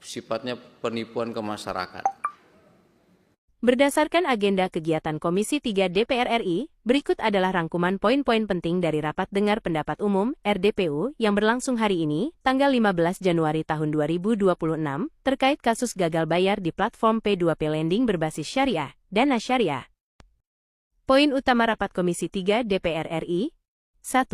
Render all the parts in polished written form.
sifatnya penipuan ke masyarakat. Berdasarkan agenda kegiatan Komisi 3 DPR RI, berikut adalah rangkuman poin-poin penting dari Rapat Dengar Pendapat Umum (RDPU) yang berlangsung hari ini, tanggal 15 Januari tahun 2026, terkait kasus gagal bayar di platform P2P Lending berbasis syariah, Dana Syariah. Poin utama Rapat Komisi 3 DPR RI. 1.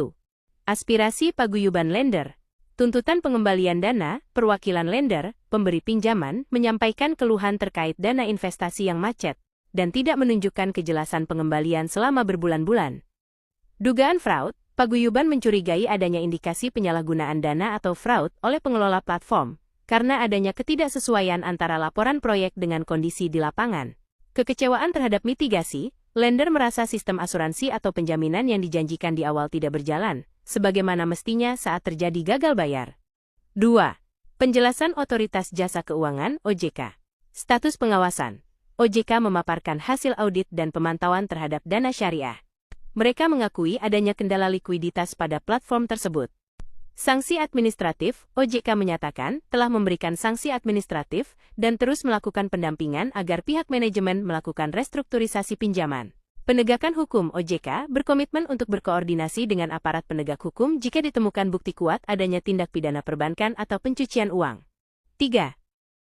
Aspirasi paguyuban lender. Tuntutan pengembalian dana, perwakilan lender, pemberi pinjaman, menyampaikan keluhan terkait dana investasi yang macet, dan tidak menunjukkan kejelasan pengembalian selama berbulan-bulan. Dugaan fraud, paguyuban mencurigai adanya indikasi penyalahgunaan dana atau fraud oleh pengelola platform, karena adanya ketidaksesuaian antara laporan proyek dengan kondisi di lapangan. Kekecewaan terhadap mitigasi, lender merasa sistem asuransi atau penjaminan yang dijanjikan di awal tidak berjalan, sebagaimana mestinya saat terjadi gagal bayar. 2. Penjelasan Otoritas Jasa Keuangan (OJK). Status pengawasan. OJK memaparkan hasil audit dan pemantauan terhadap dana syariah. Mereka mengakui adanya kendala likuiditas pada platform tersebut. Sanksi administratif, OJK menyatakan telah memberikan sanksi administratif dan terus melakukan pendampingan agar pihak manajemen melakukan restrukturisasi pinjaman. Penegakan hukum OJK berkomitmen untuk berkoordinasi dengan aparat penegak hukum jika ditemukan bukti kuat adanya tindak pidana perbankan atau pencucian uang. 3.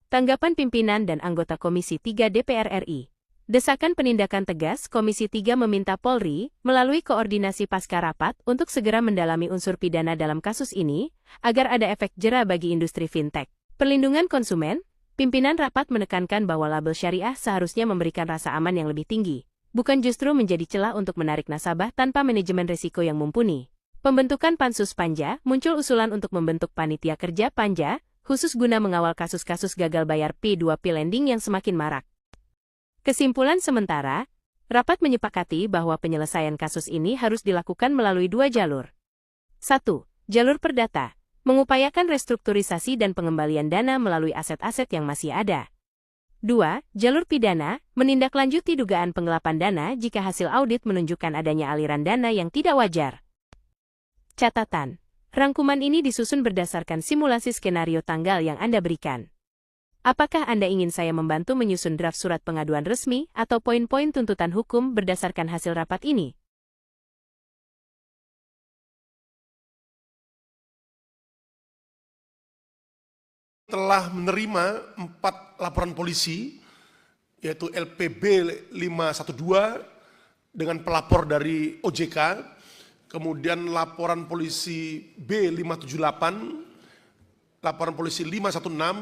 Tanggapan pimpinan dan anggota Komisi 3 DPR RI. Desakan penindakan tegas, Komisi 3 meminta Polri, melalui koordinasi pasca rapat, untuk segera mendalami unsur pidana dalam kasus ini, agar ada efek jera bagi industri fintech. Perlindungan konsumen, pimpinan rapat menekankan bahwa label syariah seharusnya memberikan rasa aman yang lebih tinggi, bukan justru menjadi celah untuk menarik nasabah tanpa manajemen risiko yang mumpuni. Pembentukan Pansus Panja, muncul usulan untuk membentuk panitia kerja Panja, khusus guna mengawal kasus-kasus gagal bayar P2P lending yang semakin marak. Kesimpulan sementara, rapat menyepakati bahwa penyelesaian kasus ini harus dilakukan melalui dua jalur. 1. Jalur perdata, mengupayakan restrukturisasi dan pengembalian dana melalui aset-aset yang masih ada. 2. Jalur pidana, menindaklanjuti dugaan penggelapan dana jika hasil audit menunjukkan adanya aliran dana yang tidak wajar. Catatan, rangkuman ini disusun berdasarkan simulasi skenario tanggal yang Anda berikan. Apakah Anda ingin saya membantu menyusun draft surat pengaduan resmi atau poin-poin tuntutan hukum berdasarkan hasil rapat ini? Telah menerima 4 laporan polisi, yaitu LPB 512 dengan pelapor dari OJK, kemudian laporan polisi B578, laporan polisi 516,